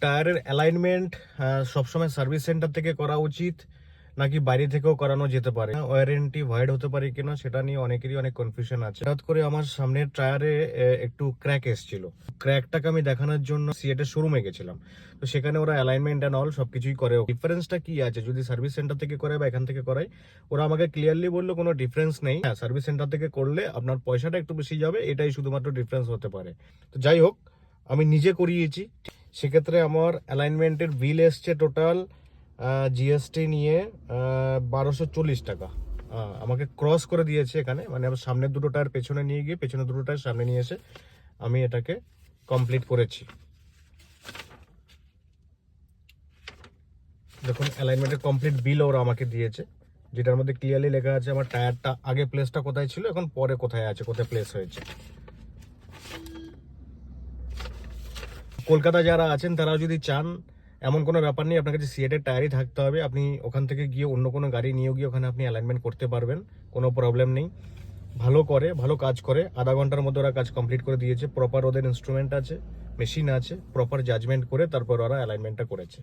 টায়ারের অ্যালাইনমেন্ট সবসময় service centre থেকে করা উচিত নাকি বাইরে থেকেও করানো যেতে পারে, ওয়ারেন্টি ভয়েড হতে পারে কিনা সেটা নিয়ে অনেকেরই অনেক কনফিউশন আছে। হঠাৎ করে আমার সামনের টায়ারে একটু ক্র্যাক এসেছিল, ক্র্যাকটাকে আমি দেখানোর জন্য সিএটের শোরুমে গেছিলাম। তো সেখানে ওরা অ্যালাইনমেন্ট অ্যান্ড অল সবকিছুই করে। ডিফারেন্সটা কি আছে যদি সার্ভিস সেন্টার থেকে করে বা এখান থেকে করাই, ওরা আমাকে ক্লিয়ারলি বললো কোনো ডিফারেন্স নেই। হ্যাঁ, সার্ভিস সেন্টার থেকে করলে আপনার পয়সাটা একটু বেশি যাবে, এটাই শুধুমাত্র ডিফারেন্স হতে পারে। তো যাই হোক, আমি নিজে করিয়েছি, সেক্ষেত্রে আমার অ্যালাইনমেন্টের বিল এসছে টোটাল জিএসটি নিয়ে 1240 টাকা। আমাকে ক্রস করে দিয়েছে এখানে, মানে আমার সামনের দুটো টায়ার পেছনে নিয়ে গিয়ে পেছনে দুটো টায়ার সামনে নিয়ে এসে আমি এটাকে কমপ্লিট করেছি। দেখুন অ্যালাইনমেন্টের কমপ্লিট বিল ওরা আমাকে দিয়েছে, যেটার মধ্যে ক্লিয়ারলি লেখা আছে আমার টায়ারটা আগে প্লেসটা কোথায় ছিল, এখন পরে কোথায় আছে, কোথায় প্লেস হয়েছে। কলকাতা যারা আছেন তারাও যদি চান, এমন কোনো ব্যাপার নেই আপনার কাছে সিএটের টায়ারই থাকতে হবে, আপনি ওখান থেকে গিয়ে অন্য কোনো গাড়ি নিয়ে গিয়ে ওখানে আপনি অ্যালাইনমেন্ট করতে পারবেন, কোনো প্রবলেম নেই। ভালো কাজ করে, আধা ঘন্টার মধ্যে ওরা কাজ কমপ্লিট করে দিয়েছে। প্রপার ওদের ইনস্ট্রুমেন্ট আছে, মেশিন আছে, প্রপার জাজমেন্ট করে তারপর ওরা অ্যালাইনমেন্টটা করেছে।